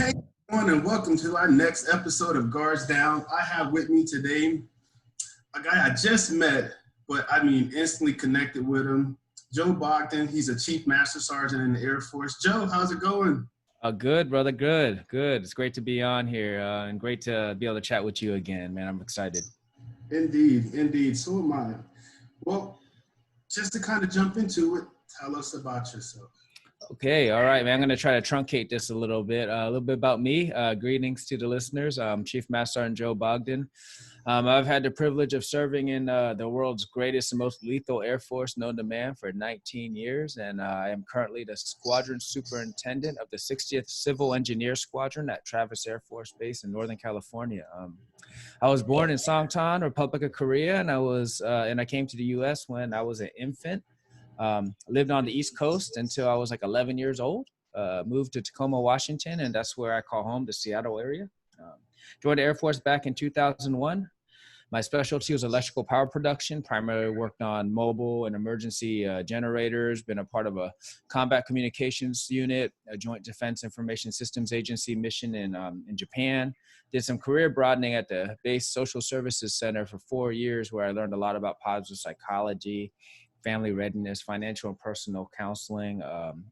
Hey, everyone, and welcome to our next episode of Guards Down. I have with me today a guy I just met, but instantly connected with him. Joe Bogdan. He's a Chief Master Sergeant in the Air Force. Joe, how's it going? Good, brother. Good. It's great to be on here and great to be able to chat with you again, man. I'm excited. Indeed. So am I. Well, just to kind of jump into it, tell us about yourself. Okay. All right, man. I'm going to try to truncate this a little bit. A little bit about me. Greetings to the listeners. I'm Chief Master Sergeant Joe Bogdan. I've had the privilege of serving in the world's greatest and most lethal Air Force known to man for 19 years. And I am currently the Squadron Superintendent of the 60th Civil Engineer Squadron at Travis Air Force Base in Northern California. I was born in Songtan, Republic of Korea, and I came to the U.S. when I was an infant. Lived on the East Coast until I was like 11 years old. Moved to Tacoma, Washington, and that's where I call home, the Seattle area. Joined the Air Force back in 2001. My specialty was electrical power production, primarily worked on mobile and emergency generators, been a part of a combat communications unit, a Joint Defense Information Systems Agency mission in Japan. Did some career broadening at the Base Social Services Center for 4 years, where I learned a lot about positive psychology, family readiness, financial and personal counseling,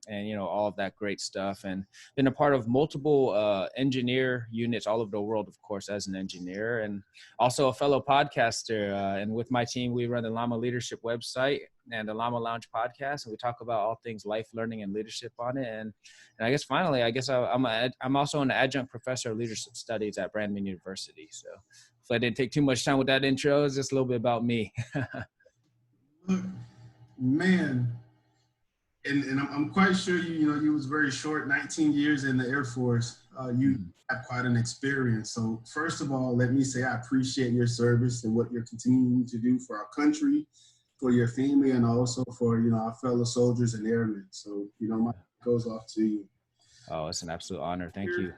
and all of that great stuff. And been a part of multiple engineer units all over the world, of course, as an engineer, and also a fellow podcaster. And with my team, we run the Llama Leadership website and the Llama Lounge podcast, and we talk about all things life, learning, and leadership on it. And I guess finally, I'm also an adjunct professor of leadership studies at Brandman University. So if I didn't take too much time with that intro, it's just a little bit about me. Man, and I'm quite sure you was very short, 19 years in the Air Force. You have quite an experience. So first of all, let me say I appreciate your service and what you're continuing to do for our country, for your family, and also for our fellow soldiers and airmen. So my goes off to you. Oh, it's an absolute honor. Thank you.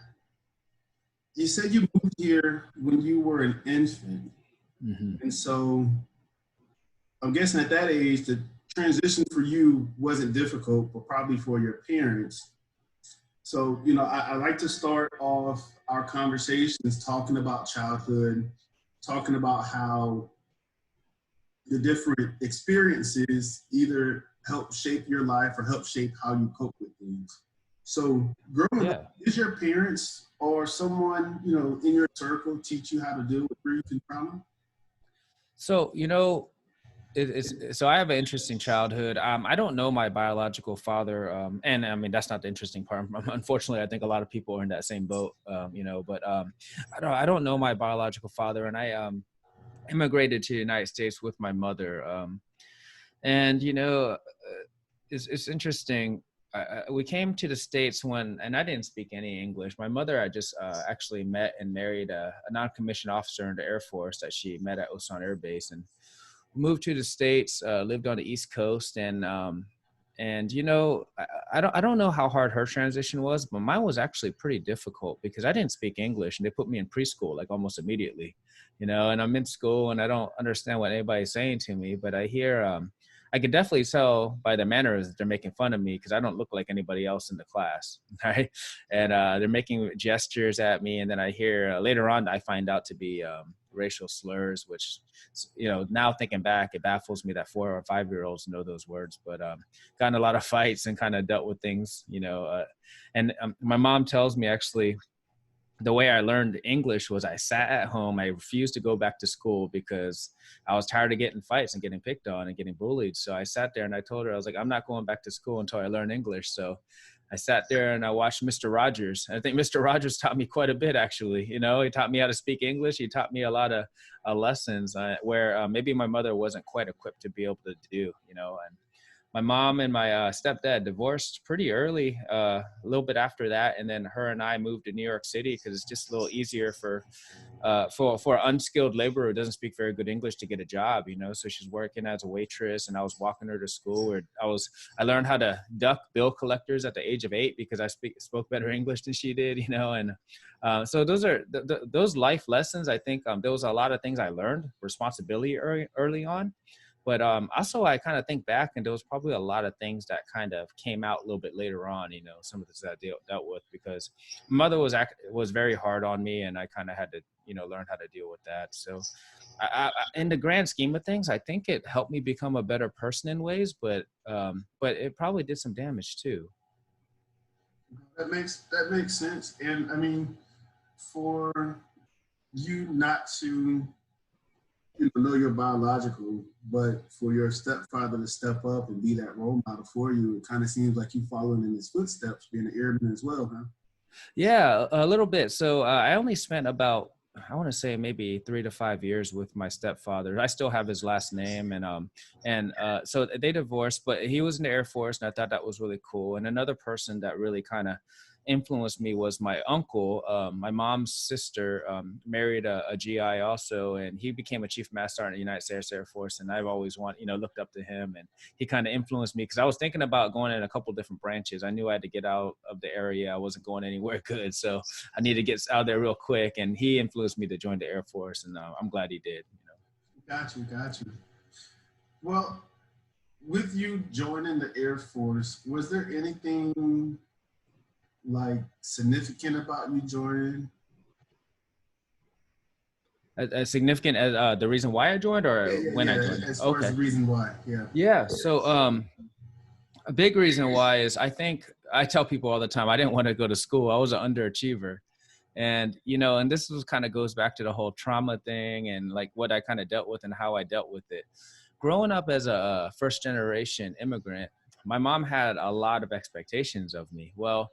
You said you moved here when you were an infant, and so I'm guessing at that age the transition for you wasn't difficult, but probably for your parents. So, I like to start off our conversations talking about childhood, talking about how the different experiences either help shape your life or help shape how you cope with things. So growing up, did your parents or someone, in your circle teach you how to deal with grief and trauma? So, so I have an interesting childhood. I don't know my biological father, and I mean that's not the interesting part. Unfortunately, I think a lot of people are in that same boat, But I don't know my biological father, and I immigrated to the United States with my mother, and it's interesting. We came to the States and I didn't speak any English. My mother, I just actually met and married a non-commissioned officer in the Air Force that she met at Osan Air Base, and moved to the States, lived on the East Coast, and I don't know how hard her transition was, but mine was actually pretty difficult because I didn't speak English and they put me in preschool like almost immediately, and I'm in school and I don't understand what anybody's saying to me, but I hear I could definitely tell by the manners that they're making fun of me because I don't look like anybody else in the class, right? And they're making gestures at me, and then I hear later on I find out to be racial slurs, which now thinking back, it baffles me that 4 or 5 year olds know those words. But gotten a lot of fights and kind of dealt with things, and my mom tells me actually the way I learned English was I sat at home. I refused to go back to school because I was tired of getting fights and getting picked on and getting bullied. So I sat there and I told her, I was like, I'm not going back to school until I learn English. So I sat there and I watched Mr. Rogers. I think Mr. Rogers taught me quite a bit, actually. He taught me how to speak English. He taught me a lot of lessons where maybe my mother wasn't quite equipped to be able to do, and my mom and my stepdad divorced pretty early, a little bit after that. And then her and I moved to New York City because it's just a little easier for an unskilled laborer who doesn't speak very good English to get a job, So she's working as a waitress, and I was walking her to school where I learned how to duck bill collectors at the age of 8 because I spoke better English than she did, And so those are those life lessons. I think there was a lot of things I learned, responsibility early on. Also I kind of think back, and there was probably a lot of things that kind of came out a little bit later on, some of this that I dealt with, because my mother was very hard on me, and I kind of had to, learn how to deal with that. So in the grand scheme of things, I think it helped me become a better person in ways, but it probably did some damage too. That makes sense. And I mean, for you not to know your biological, but for your stepfather to step up and be that role model for you, it kind of seems like you following in his footsteps, being an airman as well, huh? Yeah, a little bit. So I only spent about, I want to say maybe 3 to 5 years with my stepfather. I still have his last name, and so they divorced, but he was in the Air Force, and I thought that was really cool. And another person that really kind of influenced me was my uncle. My mom's sister married a GI also, and he became a chief master sergeant in the United States Air Force. And I've always looked up to him, and he kind of influenced me because I was thinking about going in a couple different branches. I knew I had to get out of the area. I wasn't going anywhere good, so I needed to get out there real quick. And he influenced me to join the Air Force, and I'm glad he did. Got you. Well, with you joining the Air Force, was there anything like significant about you joining? As significant as the reason why I joined, or when I joined? As far as the reason why, yeah. So a big reason why is, I think I tell people all the time, I didn't want to go to school. I was an underachiever. And, and this kind of goes back to the whole trauma thing and like what I kind of dealt with and how I dealt with it. Growing up as a first generation immigrant, my mom had a lot of expectations of me. Well,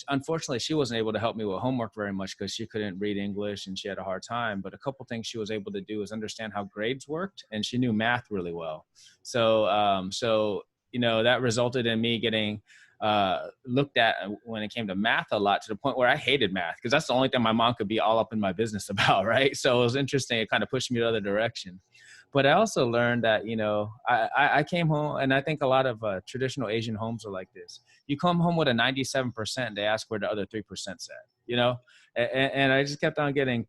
unfortunately, she wasn't able to help me with homework very much because she couldn't read English and she had a hard time. But a couple things she was able to do is understand how grades worked, and she knew math really well. So, that resulted in me getting looked at when it came to math a lot, to the point where I hated math because that's the only thing my mom could be all up in my business about, right? So it was interesting. It kind of pushed me the other direction. But I also learned that, I came home, and I think a lot of traditional Asian homes are like this. You come home with a 97%, they ask where the other 3%'s at, and I just kept on getting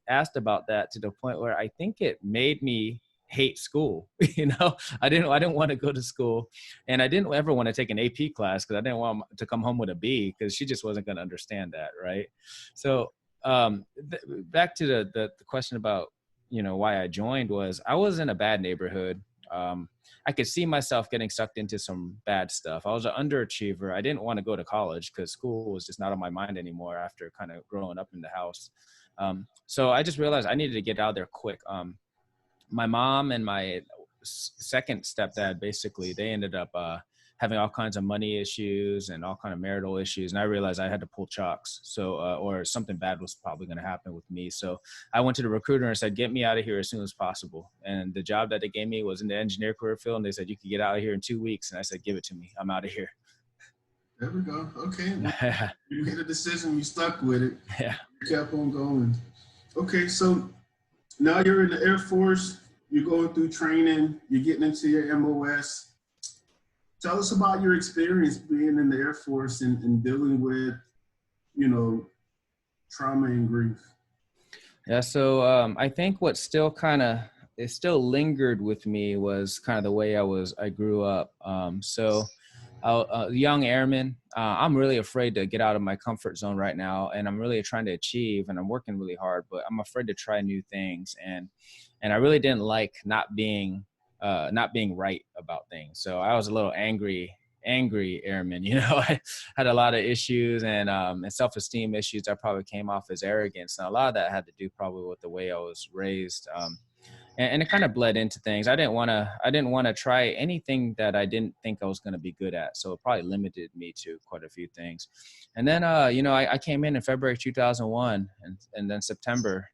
asked about that, to the point where I think it made me hate school. I didn't want to go to school, and I didn't ever want to take an AP class because I didn't want to come home with a B, because she just wasn't going to understand that, right? So back to the question about why I joined, was I was in a bad neighborhood. I could see myself getting sucked into some bad stuff. I was an underachiever. I didn't want to go to college because school was just not on my mind anymore after kind of growing up in the house. So I just realized I needed to get out of there quick. My mom and my second stepdad, basically, they ended up having all kinds of money issues and all kind of marital issues. And I realized I had to pull chocks. So, or something bad was probably going to happen with me. So I went to the recruiter and said, get me out of here as soon as possible. And the job that they gave me was in the engineer career field. And they said, you can get out of here in 2 weeks. And I said, give it to me. I'm out of here. There we go. Okay. You made a decision. You stuck with it. Yeah. You kept on going. Okay. So now you're in the Air Force. You're going through training. You're getting into your MOS. Tell us about your experience being in the Air Force and dealing with, trauma and grief. Yeah, so I think what still lingered with me was kind of the way I grew up. So a young airman, I'm really afraid to get out of my comfort zone right now, and I'm really trying to achieve, and I'm working really hard, but I'm afraid to try new things, and I really didn't like not being right about things. So I was a little angry airman. I had a lot of issues and self-esteem issues that probably came off as arrogance, and a lot of that had to do probably with the way I was raised. And it kind of bled into things. I didn't want to try anything that I didn't think I was going to be good at. So it probably limited me to quite a few things. And then, I came in February 2001, and then September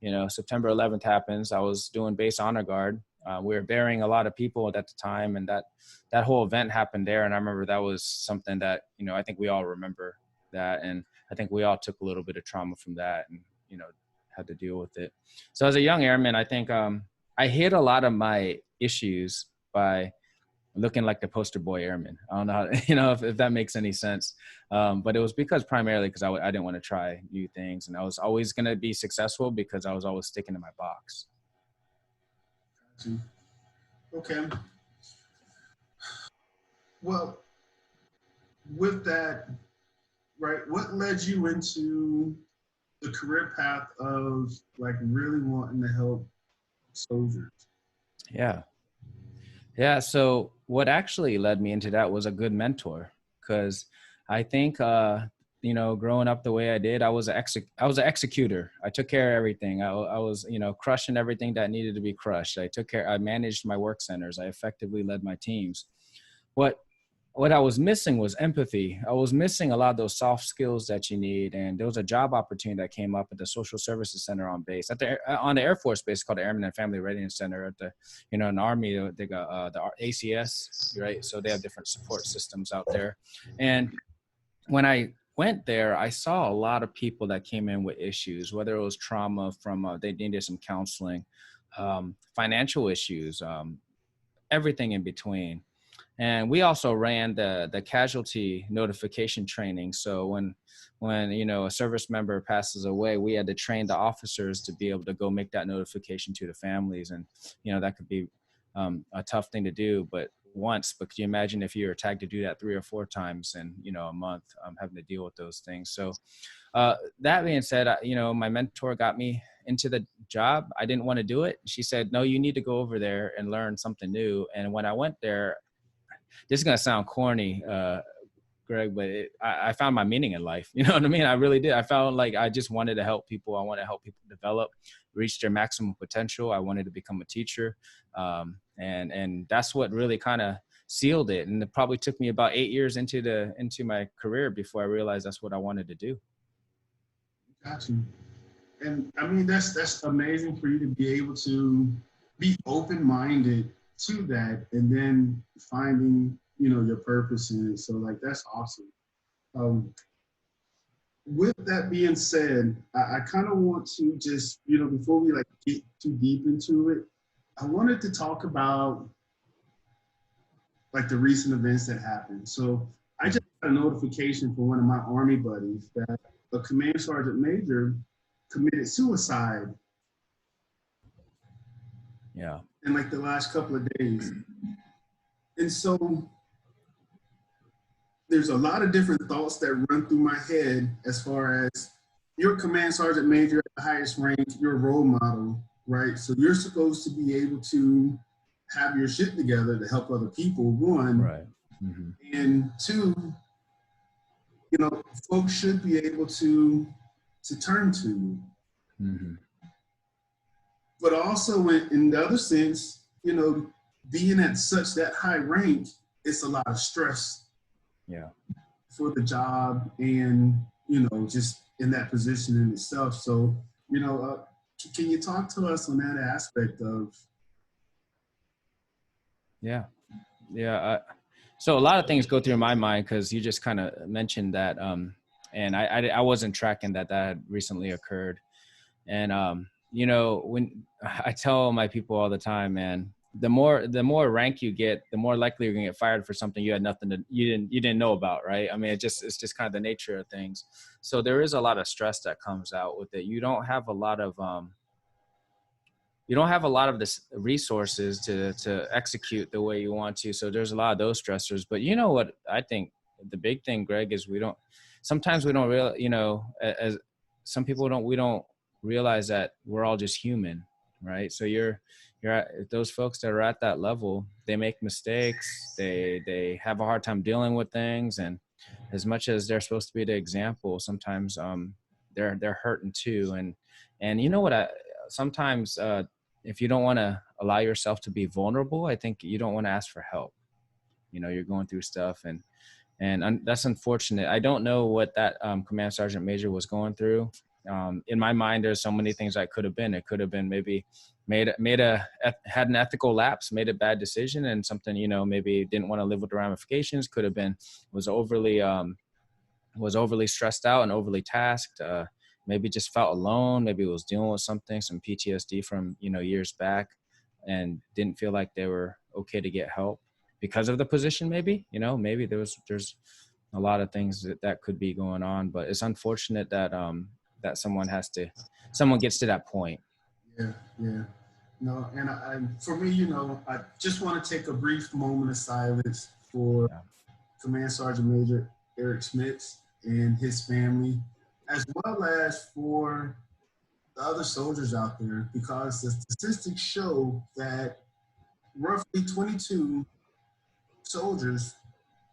11th happens. I was doing base honor guard. We were burying a lot of people at the time, and that whole event happened there. And I remember that was something that, I think we all remember that. And I think we all took a little bit of trauma from that, and, had to deal with it. So as a young airman, I think I hid a lot of my issues by looking like the poster boy airman. I don't know how, if that makes any sense. But it was primarily because I didn't want to try new things, and I was always going to be successful because I was always sticking to my box. Okay. Well, with that, right, what led you into the career path of like really wanting to help soldiers? Yeah. Yeah. So what actually led me into that was a good mentor, because I think, growing up the way I did, I was an executor. I took care of everything. I was, crushing everything that needed to be crushed. I managed my work centers. I effectively led my teams. What what I was missing was empathy. I was missing a lot of those soft skills that you need. And there was a job opportunity that came up at the Social Services Center on base on the Air Force base called the Airman and Family Readiness Center at the, in the Army. They got the ACS, right? So they have different support systems out there. And when I went there, I saw a lot of people that came in with issues, whether it was trauma from, they needed some counseling, financial issues, everything in between. And we also ran the casualty notification training. So when a service member passes away, we had to train the officers to be able to go make that notification to the families. And that could be a tough thing to do, but once. But can you imagine if you're tagged to do that 3 or 4 times in a month, having to deal with those things? So that being said, my mentor got me into the job. I didn't want to do it. She said, no, you need to go over there and learn something new. And when I went there, this is going to sound corny, Greg, but I found my meaning in life. You know what I mean? I really did. I found like I just wanted to help people. I want to help people develop, reach their maximum potential. I wanted to become a teacher. And that's what really kind of sealed it. And it probably took me about 8 years into my career before I realized that's what I wanted to do. Got you. And I mean, that's amazing for you to be able to be open-minded to that and then finding, your purpose in it. So like, that's awesome. Um, with that being said, I kind of want to just, before we like get too deep into it, I wanted to talk about like the recent events that happened. So I just got a notification from one of my Army buddies that a command sergeant major committed suicide. Yeah. In like the last couple of days. And so there's a lot of different thoughts that run through my head as far as you're command sergeant major at the highest rank, you're a role model, right? So you're supposed to be able to have your shit together to help other people, one. Right. Mm-hmm. And two, folks should be able to turn to. Mm-hmm. But also in the other sense, being at such that high rank, it's a lot of stress. Yeah. For the job and, just in that position in itself. So, can you talk to us on that aspect of? Yeah. Yeah. So a lot of things go through my mind because you just kind of mentioned that. And I wasn't tracking that had recently occurred. And, when I tell my people all the time, man, the more rank you get, the more likely you're gonna get fired for something you didn't know about, right? I mean, it's just kind of the nature of things. So there is a lot of stress that comes out with it. You don't have a lot of this resources to execute the way you want to. So there's a lot of those stressors. But you know what I think the big thing, Greg, is sometimes we don't realize, as some people we don't realize that we're all just human, right? So you're at, those folks that are at that level, they make mistakes, they have a hard time dealing with things, and as much as they're supposed to be the example, sometimes they're hurting too. And you know what, sometimes if you don't want to allow yourself to be vulnerable, I think you don't want to ask for help. You're going through stuff, and that's unfortunate. I don't know what that command sergeant major was going through. In my mind, there's so many things that could have been. It could have been maybe had an ethical lapse, made a bad decision, and something, maybe didn't want to live with the ramifications. Could have been was overly stressed out and overly tasked. Maybe just felt alone. Maybe was dealing with some PTSD from years back, and didn't feel like they were okay to get help because of the position. Maybe maybe there's a lot of things that could be going on, but it's unfortunate that that someone gets to that point. Yeah. No, and for me, I just want to take a brief moment of silence for Yeah. Command Sergeant Major Eric Schmitz and his family, as well as for the other soldiers out there, because the statistics show that roughly 22 soldiers,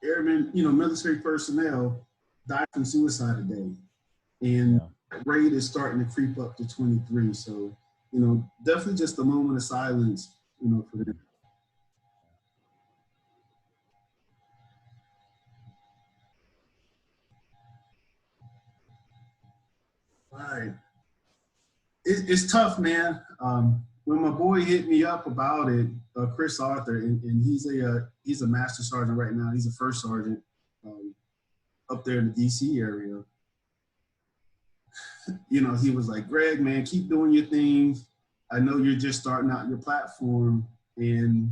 airmen, military personnel, die from suicide a day. And Yeah. that rate is starting to creep up to 23. So, definitely just a moment of silence, for them. All right. It's tough, man. When my boy hit me up about it, Chris Arthur, and he's a master sergeant right now. He's a first sergeant um, up there in the DC area. He was like, Greg, man, keep doing your thing. I know you're just starting out your platform, and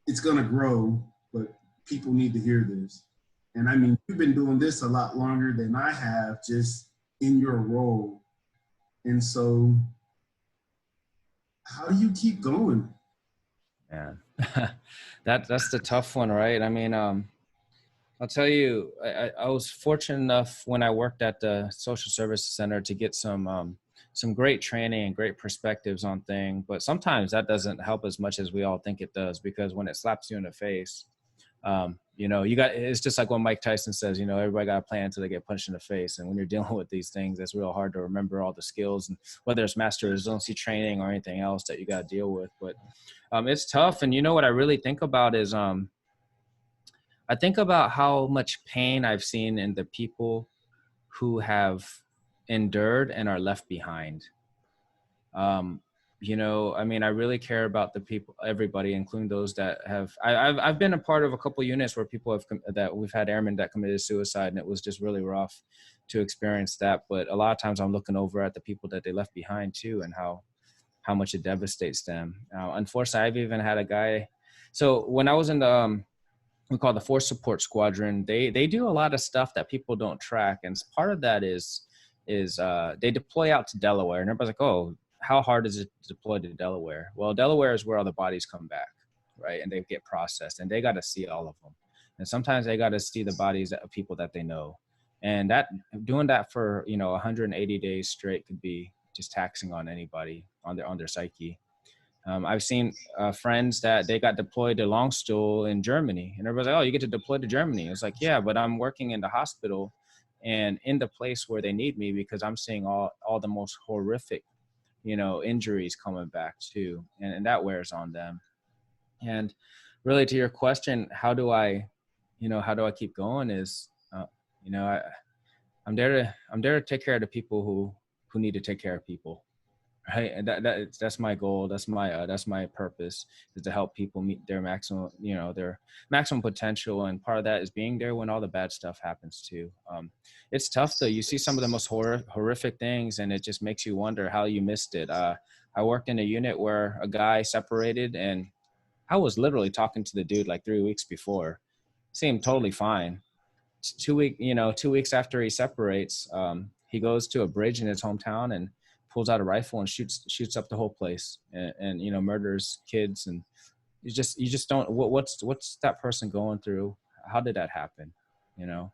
it's gonna grow, but people need to hear this. And I mean, you've been doing this a lot longer than I have, just in your role. And so, how do you keep going? Man, that's the tough one, right? I mean, I'll tell you, I was fortunate enough when I worked at the social services center to get some great training and great perspectives on things. But sometimes that doesn't help as much as we all think it does, because when it slaps you in the face, it's just like when Mike Tyson says, everybody got a plan until they get punched in the face. And when you're dealing with these things, it's real hard to remember all the skills, and whether it's master resiliency training or anything else that you got to deal with. But it's tough. And what I really think about is, I think about how much pain I've seen in the people who have endured and are left behind. Um, I mean, I really care about the people, everybody, including those that have. I've been a part of a couple units where people have that we've had airmen that committed suicide, and it was just really rough to experience that. But a lot of times, I'm looking over at the people that they left behind too, and how much it devastates them. Unfortunately, I've even had a guy. So when I was in the we call the Force Support Squadron. They do a lot of stuff that people don't track, and part of that is they deploy out to Delaware, and everybody's like, "Oh, how hard is it to deploy to Delaware?" Well, Delaware is where all the bodies come back, right, and they get processed, and they got to see all of them, and sometimes they got to see the bodies of people that they know, and that doing that for 180 days straight could be just taxing on anybody on their psyche. I've seen friends that they got deployed to Longstuhl in Germany, and everybody's like, "Oh, you get to deploy to Germany." It's like, yeah, but I'm working in the hospital and in the place where they need me, because I'm seeing all the most horrific, injuries coming back too, and that wears on them. And really, to your question, how do I keep going? Is you know, I, I'm there to take care of the people who need to take care of people, right? And that's my goal. That's my purpose, is to help people meet their maximum potential. And part of that is being there when all the bad stuff happens too. It's tough though. You see some of the most horrific things, and it just makes you wonder how you missed it. I worked in a unit where a guy separated, and I was literally talking to the dude like 3 weeks before. Seemed totally fine. 2 weeks after he separates, he goes to a bridge in his hometown and pulls out a rifle and shoots up the whole place, and murders kids. And you just don't, what's that person going through? How did that happen? you know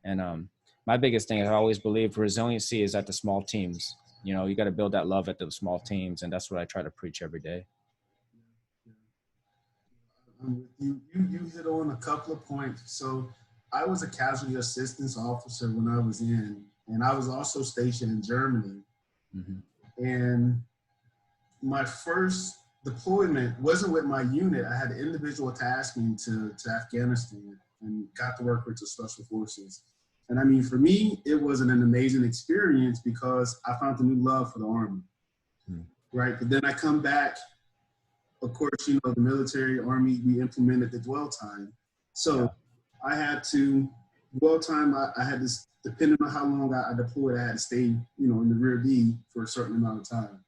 and my biggest thing, I always believe resiliency is at the small teams. You got to build that love at the small teams, and that's what I try to preach every day. You hit on a couple of points. So I was a casualty assistance officer when I was in, and I was also stationed in Germany. Mm-hmm. And my first deployment wasn't with my unit. I had an individual tasking to Afghanistan and got to work with the special forces. And I mean, for me, it wasn't an amazing experience because I found a new love for the Army, right? But then I come back, of course, the military, Army, we implemented the dwell time. So I had to, dwell time, I had to, depending on how long I deployed, I had to stay, in the rear D for a certain amount of time.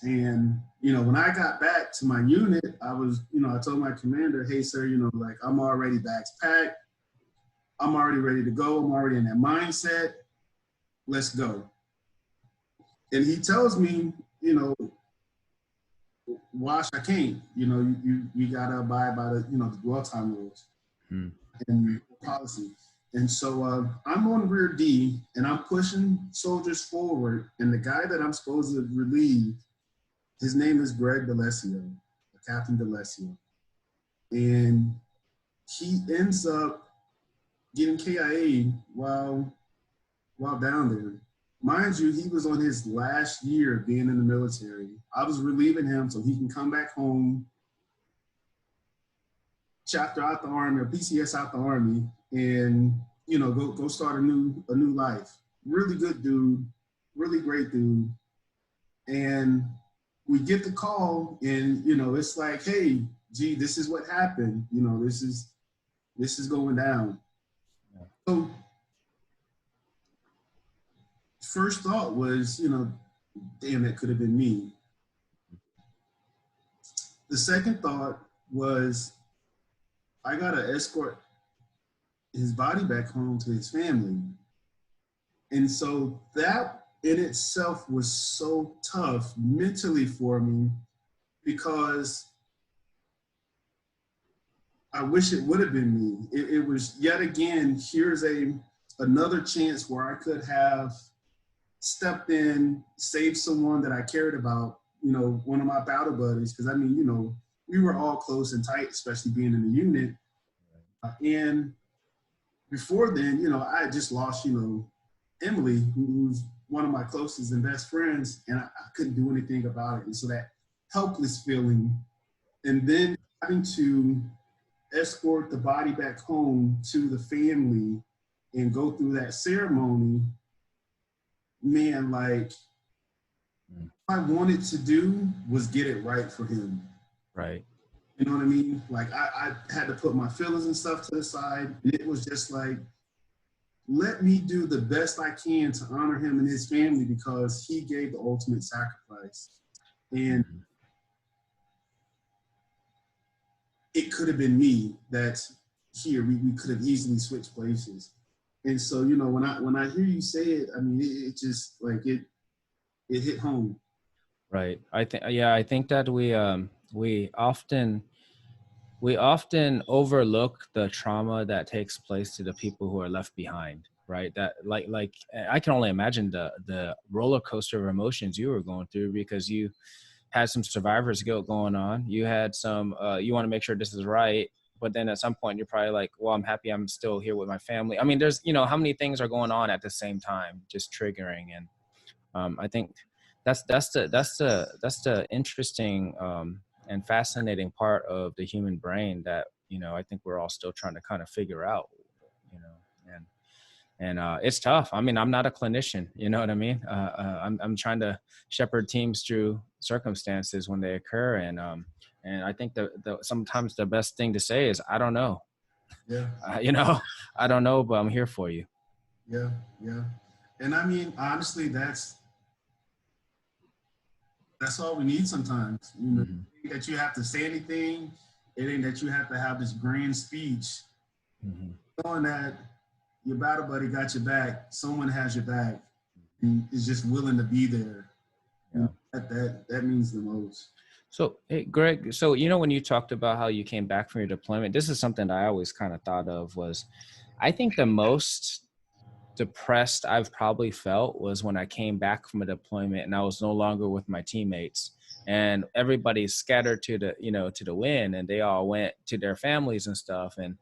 And, when I got back to my unit, I was, I told my commander, hey, sir, like I'm already bags packed. I'm already ready to go. I'm already in that mindset. Let's go. And he tells me, wash, I can't. You gotta abide by the the dwell time rules Hmm. and policy. And so I'm on rear D and I'm pushing soldiers forward. And the guy that I'm supposed to relieve, his name is Greg D'Alessio, Captain D'Alessio. And he ends up getting KIA while down there. Mind you, he was on his last year of being in the military. I was relieving him so he can come back home, chapter out the army or PCS out the army, and go start a new life. Really good dude, really great dude. And we get the call, and it's like, hey, gee, this is what happened. This is going down. So first thought was, damn, it could have been me. The second thought was, I gotta escort his body back home to his family. And so that in itself was so tough mentally for me, because I wish it would have been me. It was yet again, here's another chance where I could have stepped in, saved someone that I cared about, one of my battle buddies. Because we were all close and tight, especially being in the unit. And before then, I had just lost, Emily, who's one of my closest and best friends, and I couldn't do anything about it. And so that helpless feeling, and then having to escort the body back home to the family and go through that ceremony, man, like, what I wanted to do was get it right for him. Right. You know what I mean? Like, I had to put my feelings and stuff to the side. And it was just like, let me do the best I can to honor him and his family, because he gave the ultimate sacrifice. And it could have been me that's here. We could have easily switched places. And so, when I hear you say it, I mean, it just like it hit home. Right. I think that we often overlook the trauma that takes place to the people who are left behind, right? That like I can only imagine the roller coaster of emotions you were going through, because you had some survivor's guilt going on. You had some you want to make sure this is right, but then at some point you're probably like, well, I'm happy I'm still here with my family. I mean, there's how many things are going on at the same time, just triggering. And I think that's the interesting and fascinating part of the human brain that I think we're all still trying to kind of figure out. And it's tough. I mean, I'm not a clinician, you know what I mean? I'm trying to shepherd teams through circumstances when they occur, and I think sometimes the best thing to say is, I don't know. Yeah. I don't know, but I'm here for you. Yeah, yeah. And I mean, honestly, that's all we need sometimes. That you have to say anything. It ain't that you have to have this grand speech. Knowing that your battle buddy got your back, someone has your back, and is just willing to be there. Yeah. That means the most. So, hey, Greg, so, when you talked about how you came back from your deployment, this is something that I always kind of thought of was, I think the most depressed I've probably felt was when I came back from a deployment and I was no longer with my teammates, and everybody's scattered to the wind, and they all went to their families and stuff. And,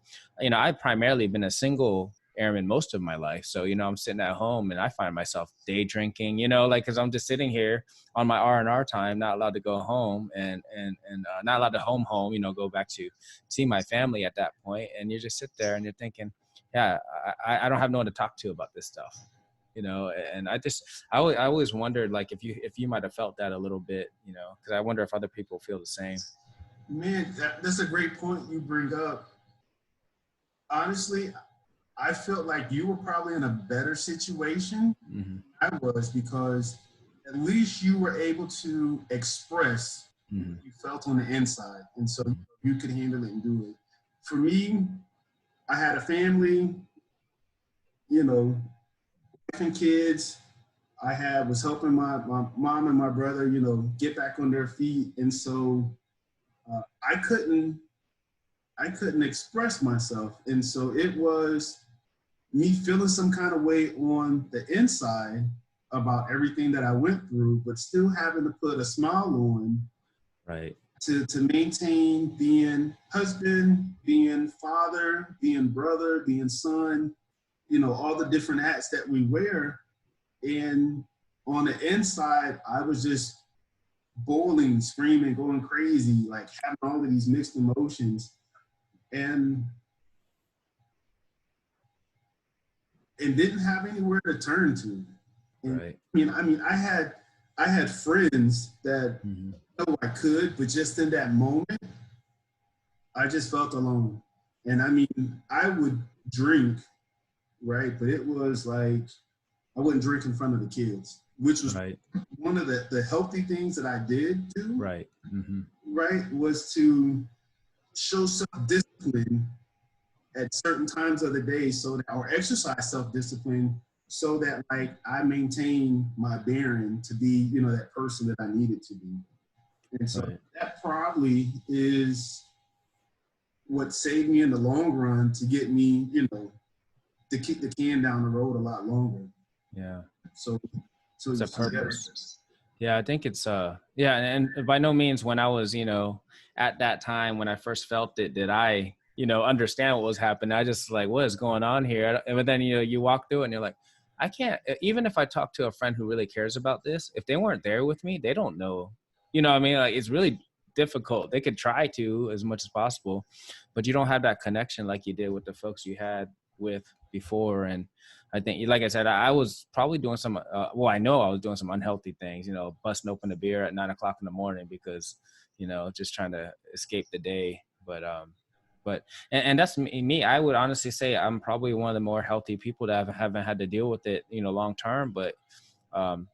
I've primarily been a single airman most of my life. So, I'm sitting at home and I find myself day drinking, cause I'm just sitting here on my R&R time, not allowed to go home and not allowed to home, go back to see my family at that point. And you just sit there and you're thinking, yeah, I don't have no one to talk to about this stuff, and I always wondered, like, if you might have felt that a little bit, because I wonder if other people feel the same. Man, that's a great point you bring up. Honestly, I felt like you were probably in a better situation than I was, because at least you were able to express what you felt on the inside. And so you could handle it and do it. For me, I had a family, wife and kids. I was helping my mom and my brother, you know, get back on their feet. And so I couldn't express myself. And so it was me feeling some kind of way on the inside about everything that I went through, but still having to put a smile on, right, to maintain being husband, being father, being brother, being son, you know, all the different hats that we wear. And on the inside, I was just bowling, screaming, going crazy, like having all of these mixed emotions. And didn't have anywhere to turn to. And right. I had friends that know I could, but just in that moment, I just felt alone. And I mean, I would drink, right? But it was like I wouldn't drink in front of the kids, which was Right, one of the healthy things that I did do, right. right? Was to show self-discipline at certain times of the day so that, or exercise self-discipline so that like I maintain my bearing to be, you know, that person that I needed to be. And so Right. that probably is what saved me in the long run to get me, you know, to kick the can down the road a lot longer. Yeah. So It's a purpose. Yeah, I think it's yeah, and by no means when I was, you know, at that time when I first felt it, did I, you know, understand what was happening. I just like, what is going on here? But then, you know, you walk through it and you're like, I can't, even if I talk to a friend who really cares about this, if they weren't there with me, they don't know. You know what I mean? Like it's really difficult. They could try to as much as possible, but you don't have that connection like you did with the folks you had with before. And I think, like I said, I was probably doing some, well, I know I was doing some unhealthy things, you know, busting open a beer at 9 o'clock in the morning because, you know, just trying to escape the day. But and that's me. I would honestly say I'm probably one of the more healthy people that haven't had to deal with it, you know, long term. But um,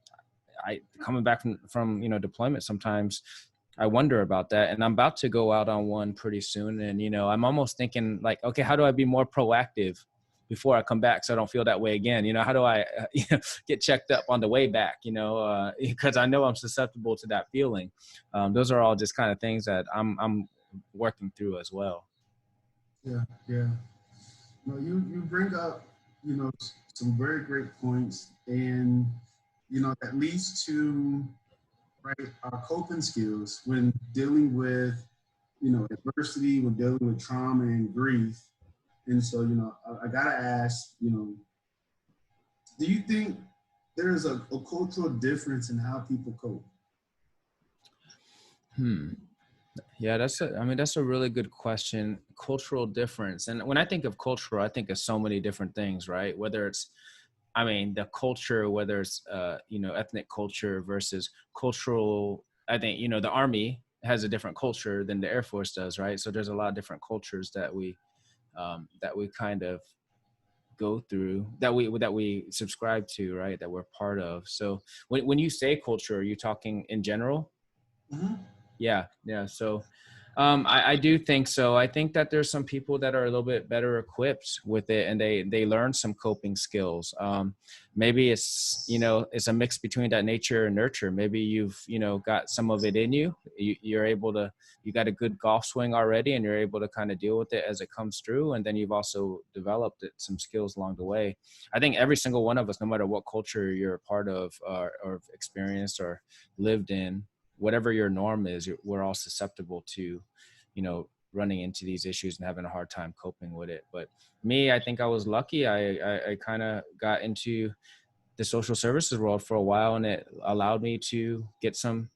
I coming back from, you know, deployment, sometimes I wonder about that. And I'm about to go out on one pretty soon. And, you know, I'm almost thinking like, okay, how do I be more proactive before I come back so I don't feel that way again? You know, how do I you know, get checked up on the way back, you know, because I know I'm susceptible to that feeling. Those are all just kind of things that I'm working through as well. Yeah, yeah. No, you bring up, you know, some very great points, and you know that leads to, right, our coping skills when dealing with, you know, adversity, when dealing with trauma and grief. And so, you know, I gotta ask, you know, do you think there's a cultural difference in how people cope? Hmm. Yeah, that's a really good question. Cultural difference. And when I think of cultural, I think of so many different things, right? Whether it's, I mean, the culture, whether it's, you know, ethnic culture versus cultural, I think, you know, the Army has a different culture than the Air Force does, right? So there's a lot of different cultures that we kind of go through, that we subscribe to, right? That we're part of. So when you say culture, are you talking in general? Mm-hmm. Yeah, yeah. So I do think so. I think that there's some people that are a little bit better equipped with it and they learn some coping skills. Maybe it's, you know, it's a mix between that nature and nurture. Maybe you've, you know, got some of it in you. You're able to, you got a good golf swing already and you're able to kind of deal with it as it comes through. And then you've also developed some skills along the way. I think every single one of us, no matter what culture you're a part of or experienced or lived in, whatever your norm is, we're all susceptible to, you know, running into these issues and having a hard time coping with it. But me, I think I was lucky. I kind of got into the social services world for a while, and it allowed me to get some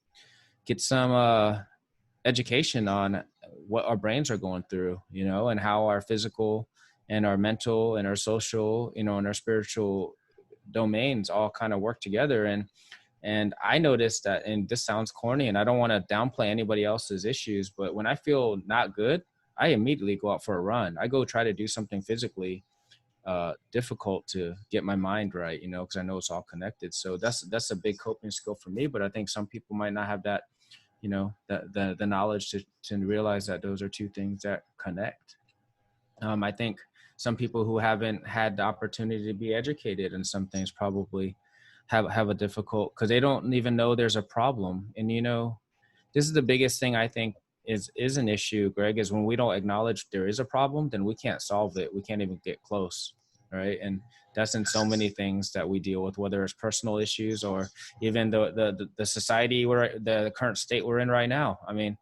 education on what our brains are going through, you know, and how our physical and our mental and our social, you know, and our spiritual domains all kind of work together. And I noticed that, and this sounds corny, and I don't want to downplay anybody else's issues, but when I feel not good, I immediately go out for a run. I go try to do something physically difficult to get my mind right, you know, because I know it's all connected. So that's a big coping skill for me. But I think some people might not have that, you know, the knowledge to realize that those are two things that connect. I think some people who haven't had the opportunity to be educated in some things probably have a difficult, because they don't even know there's a problem. And this is the biggest thing I think is an issue, Greg, is when we don't acknowledge there is a problem, then we can't solve it. We can't even get close, right? And that's in so many things that we deal with, whether it's personal issues or even the society the current state we're in right now. I mean,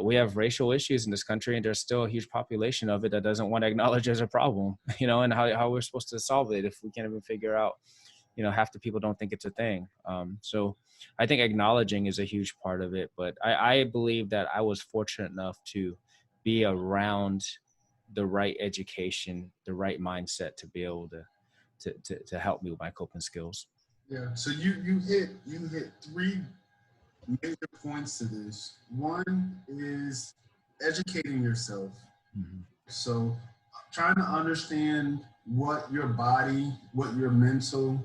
we have racial issues in this country, and there's still a huge population of it that doesn't want to acknowledge there's a problem, and how we're supposed to solve it if we can't even figure out, half the people don't think it's a thing. So I think acknowledging is a huge part of it, but I believe that I was fortunate enough to be around the right education, the right mindset to be able to help me with my coping skills. Yeah. So you hit three major points to this. One is educating yourself. Mm-hmm. So trying to understand what your body, what your mental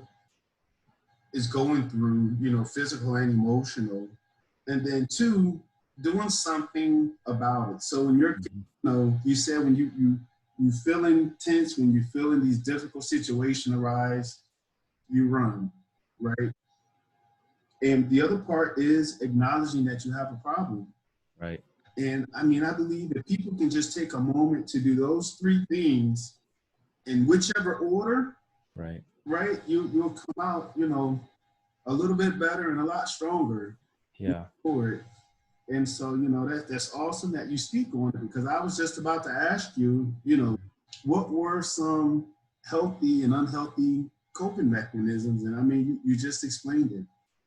is going through, physical and emotional. And then two, doing something about it. So when you're, you said when you feeling tense, when you're feeling these difficult situations arise, you run, right? And the other part is acknowledging that you have a problem. Right. And I mean, I believe that people can just take a moment to do those three things in whichever order, right? You'll come out, a little bit better and a lot stronger. Yeah. For it. And so, that's awesome that you speak on it, because I was just about to ask you, what were some healthy and unhealthy coping mechanisms? And I mean, you just explained it.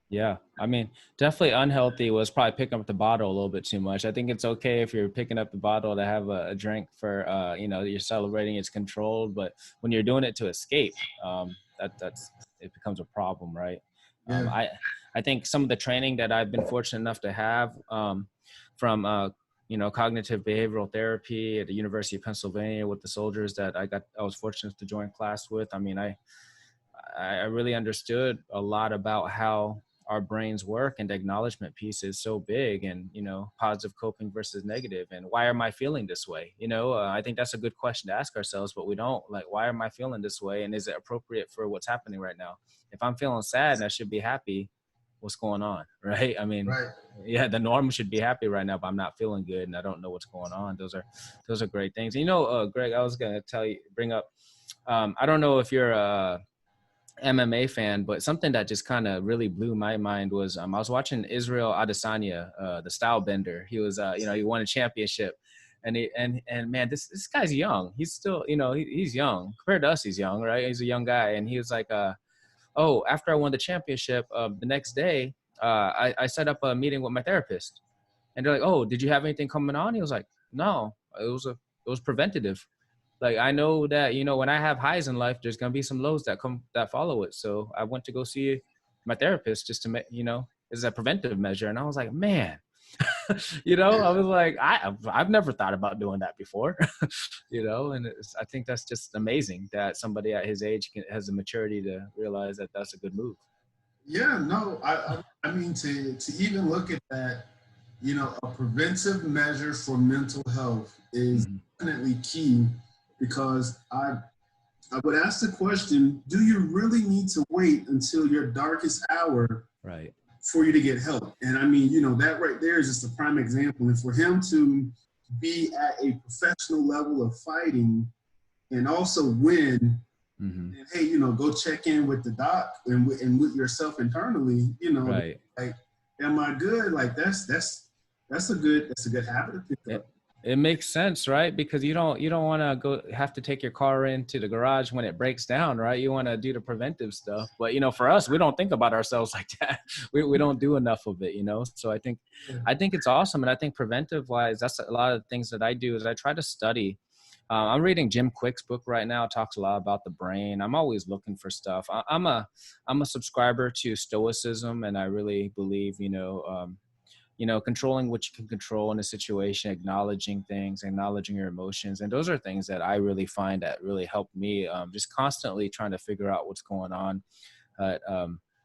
Yeah. I mean, definitely unhealthy was probably picking up the bottle a little bit too much. I think it's okay if you're picking up the bottle to have a drink for, you're celebrating, it's controlled, but when you're doing it to escape, it becomes a problem. Right. Yeah. I think some of the training that I've been fortunate enough to have from, cognitive behavioral therapy at the University of Pennsylvania with the soldiers that I was fortunate to join class with. I mean, I really understood a lot about how our brains work, and the acknowledgement piece is so big, and, positive coping versus negative. And why am I feeling this way? I think that's a good question to ask ourselves, but we don't. Like, why am I feeling this way? And is it appropriate for what's happening right now? If I'm feeling sad and I should be happy, what's going on? Right. I mean, right. Yeah, the norm should be happy right now, but I'm not feeling good and I don't know what's going on. Those are great things. Greg, I was going to bring up, I don't know if you're MMA fan, but something that just kind of really blew my mind was I was watching Israel Adesanya, the style bender. He was he won a championship, and man, this guy's young. He's still he's young compared to us. He's young, right? He's a young guy, and he was like, oh, after I won the championship, the next day I set up a meeting with my therapist, and they're like, oh, did you have anything coming on? He was like, no, it was preventative. Like, I know that, when I have highs in life, there's going to be some lows that follow it. So I went to go see my therapist just to make, it's a preventive measure. And I was like, man, I was like, I've never thought about doing that before, and I think that's just amazing that somebody at his age has the maturity to realize that that's a good move. Yeah, no, I mean, to even look at that, a preventive measure for mental health is definitely key. Because I would ask the question, do you really need to wait until your darkest hour for you to get help? And I mean, that right there is just a prime example. And for him to be at a professional level of fighting and also win, and hey, go check in with the doc and with yourself internally, like, am I good? Like that's a good habit to pick up. It makes sense, right? Because you don't want to have to take your car into the garage when it breaks down, right? You want to do the preventive stuff. But, for us, we don't think about ourselves like that. We don't do enough of it, So I think it's awesome. And I think preventive wise, that's a lot of the things that I do is I try to study. I'm reading Jim Quick's book right now. It talks a lot about the brain. I'm always looking for stuff. I'm a subscriber to Stoicism, and I really believe, controlling what you can control in a situation, acknowledging things, acknowledging your emotions. And those are things that I really find that really help me, just constantly trying to figure out what's going on. But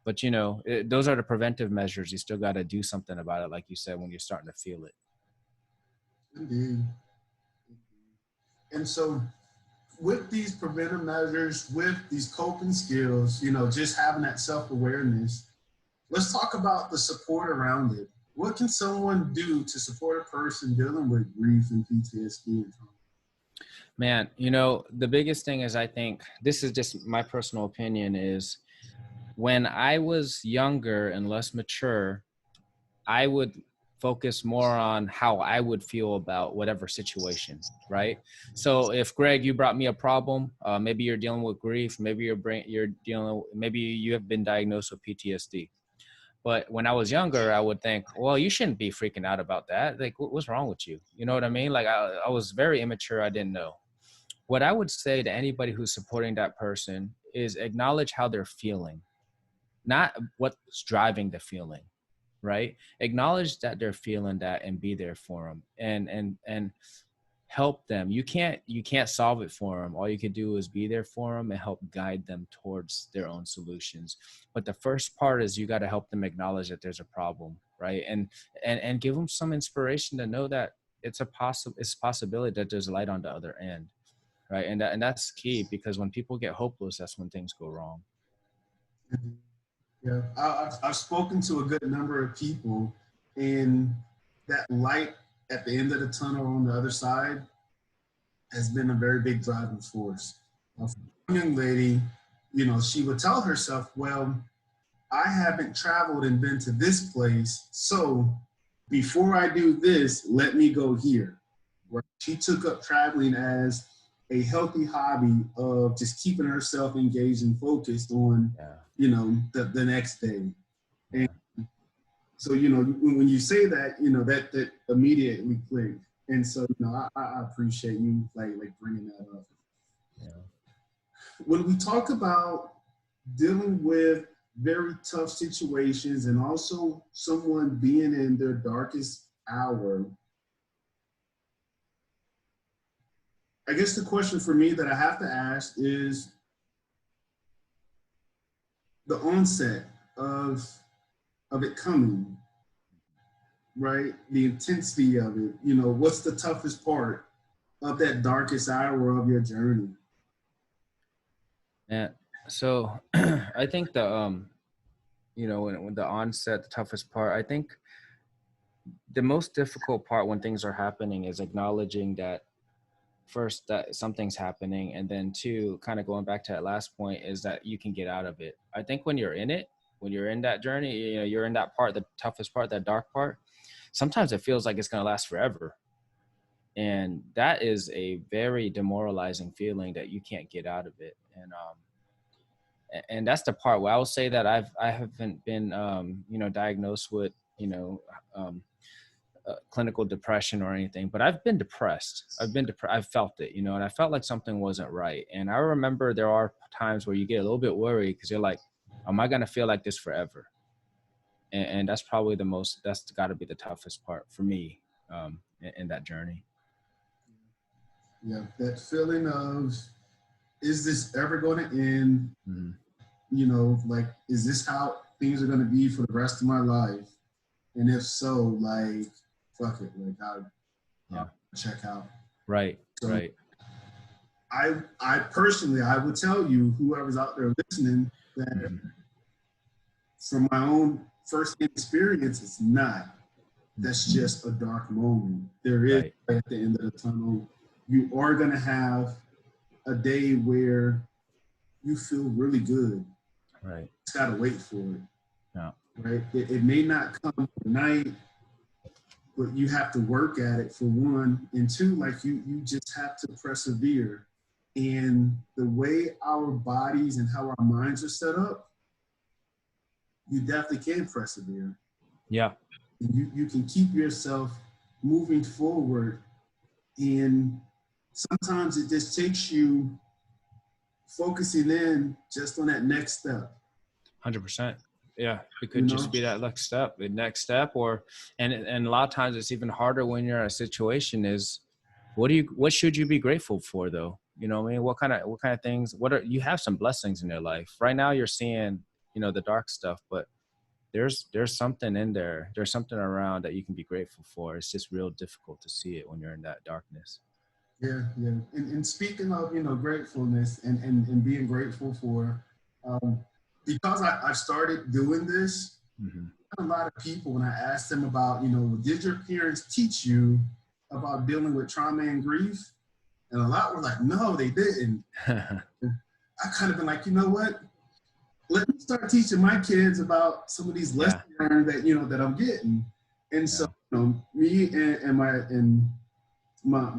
those are the preventive measures. You still got to do something about it, like you said, when you're starting to feel it. Indeed. And so with these preventive measures, with these coping skills, you know, just having that self-awareness, let's talk about the support around it. What can someone do to support a person dealing with grief and PTSD? Man, you know, the biggest thing is, I think this is just my personal opinion, is when I was younger and less mature, I would focus more on how I would feel about whatever situation, right? So if Greg, you brought me a problem, maybe you're dealing with grief, maybe maybe you have been diagnosed with PTSD. But when I was younger, I would think, well, you shouldn't be freaking out about that. Like, what's wrong with you? You know what I mean? Like, I was very immature. I didn't know. What I would say to anybody who's supporting that person is acknowledge how they're feeling, not what's driving the feeling, right? Acknowledge that they're feeling that and be there for them, and help them. You can't solve it for them. All you could do is be there for them and help guide them towards their own solutions. But the first part is you got to help them acknowledge that there's a problem, right? And give them some inspiration to know that it's a possibility that there's light on the other end, right? And that's key, because when people get hopeless, that's when things go wrong. Yeah, I've spoken to a good number of people, and that light at the end of the tunnel on the other side has been a very big driving force. A young lady, you know, she would tell herself, well, I haven't traveled and been to this place, so before I do this, let me go here. Right? She took up traveling as a healthy hobby of just keeping herself engaged and focused on, you know, the next day. And so, you know, when you say that, you know, that immediately clicked. And so, you know, I appreciate you like bringing that up. Yeah. When we talk about dealing with very tough situations and also someone being in their darkest hour, I guess the question for me that I have to ask is the onset of it coming, right? The intensity of it. You know, what's the toughest part of that darkest hour of your journey? Yeah. So I think you know, when the onset, the toughest part, I think the most difficult part when things are happening is acknowledging that, first, that something's happening, and then two, kind of going back to that last point, is that you can get out of it. I think when you're in it, when you're in that journey, you know, you're in that part, the toughest part, that dark part, sometimes it feels like it's going to last forever. And that is a very demoralizing feeling that you can't get out of it. And that's the part where I will say that I haven't been, you know, diagnosed with, you know, clinical depression or anything, but I've been depressed. I've felt it, you know, and I felt like something wasn't right. And I remember there are times where you get a little bit worried because you're like, am I going to feel like this forever? And that's probably that's got to be the toughest part for me, in that journey. Yeah, that feeling of, is this ever going to end? Mm-hmm. You know, like, is this how things are going to be for the rest of my life? And if so, like, fuck it, like I'll check out. Right. So right. I personally, I would tell you, whoever's out there listening, that from my own first experience, it's not. That's just a dark moment. There is at the end of the tunnel. You are going to have a day where you feel really good. Right. Just got to wait for it. Yeah. Right. It may not come overnight, but you have to work at it, for one. And two, like you just have to persevere. And the way our bodies and how our minds are set up, you definitely can persevere. Yeah. You can keep yourself moving forward. And sometimes it just takes you focusing in just on that next step. 100%. Yeah, it could just be that next step, and a lot of times it's even harder when you're in a situation is, what should you be grateful for though? You know what I mean? What kind of things, you have some blessings in your life. Right now you're seeing, you know, the dark stuff, but there's something in there. There's something around that you can be grateful for. It's just real difficult to see it when you're in that darkness. Yeah, yeah. And speaking of, gratefulness and being grateful for, um, because I've started doing this, Mm-hmm. a lot of people, when I ask them about, did your parents teach you about dealing with trauma and grief? And a lot were like, no, they didn't. I kind of been like, you know what? Let me start teaching my kids about some of these lessons Yeah, learned that I'm getting. And so, yeah, me and my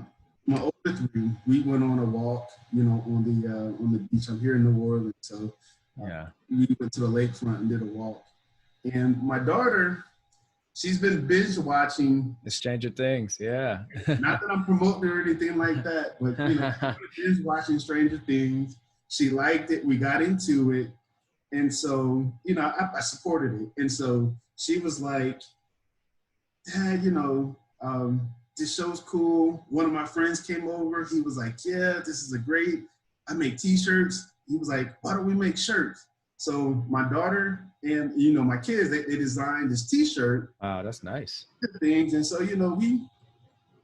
my older three, we went on a walk, on the beach. I'm here in New Orleans, so uh, yeah. we went to the lakefront and did a walk. And my daughter, she's been binge watching. The Stranger Things, yeah. Not that I'm promoting or anything like that, but binge watching Stranger Things. She liked it. We got into it, and so I supported it. And so she was like, "Dad, this show's cool." One of my friends came over. He was like, "Yeah, this is a great. I make T-shirts." He was like, "Why don't we make shirts?" So my daughter and my kids, they designed this T-shirt Wow, that's nice. things, and so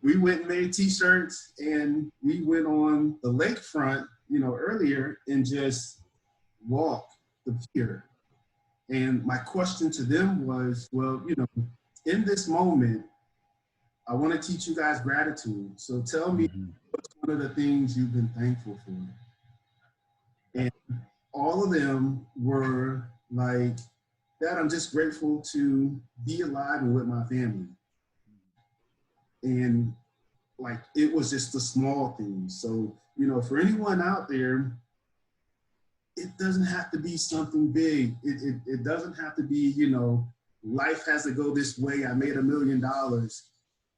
we went and made T-shirts, and we went on the lakefront, earlier, and just walked the pier. And my question to them was, well, in this moment, I want to teach you guys gratitude. So tell me Mm-hmm. what's one of the things you've been thankful for. And all of them were like, Dad, I'm just grateful to be alive and with my family. And like, it was just the small things. So, for anyone out there, it doesn't have to be something big. It doesn't have to be, life has to go this way. I made $1 million.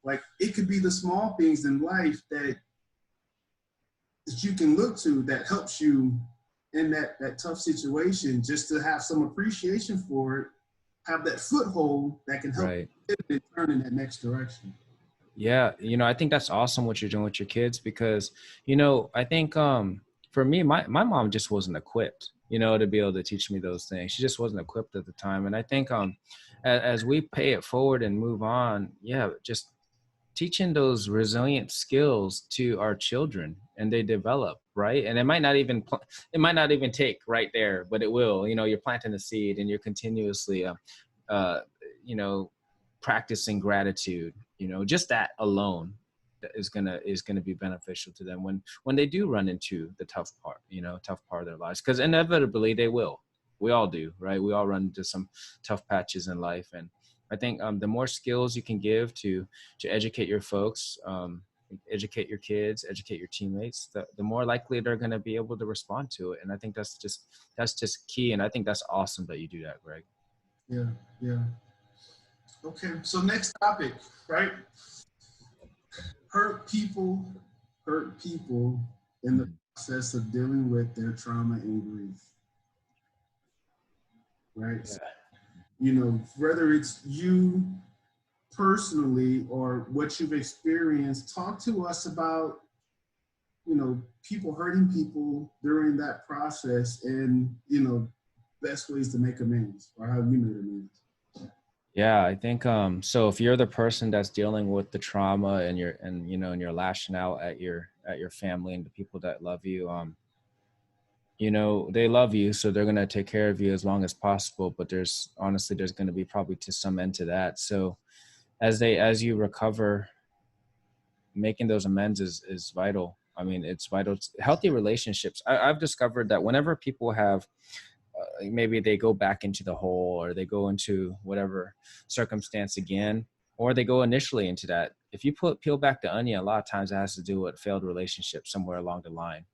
Like, it could be the small things in life that you can look to that helps you in that tough situation, just to have some appreciation for it, have that foothold that can help Right. you turn in that next direction. Yeah, I think that's awesome what you're doing with your kids because, I think for me, my mom just wasn't equipped, to be able to teach me those things. She just wasn't equipped at the time. And I think as we pay it forward and move on, yeah, just teaching those resilient skills to our children and they develop, right? And it might not even take right there, but it will. You're planting the seed and you're continuously uh you know practicing gratitude. Just that alone is gonna be beneficial to them when they do run into the tough part of their lives, because inevitably they will. We all do, right? We all run into some tough patches in life. And I think the more skills you can give to educate your folks, educate your kids, educate your teammates, the more likely they're going to be able to respond to it. And I think that's just key. And I think that's awesome that you do that, Greg. Yeah, yeah. Okay, so next topic, right? Hurt people, hurt people in the Mhm. process of dealing with their trauma and grief, right? So, Yeah. whether it's you personally or what you've experienced, talk to us about, people hurting people during that process and, best ways to make amends or how you made amends. Yeah, I think so if you're the person that's dealing with the trauma and you're lashing out at your family and the people that love you, they love you, so they're going to take care of you as long as possible, but there's going to be probably to some end to that. So as you recover, making those amends is vital. I mean, it's vital. Healthy relationships. I've discovered that whenever people have maybe they go back into the hole or they go into whatever circumstance again, or they go initially into that. If you peel back the onion, a lot of times it has to do with failed relationship somewhere along the line.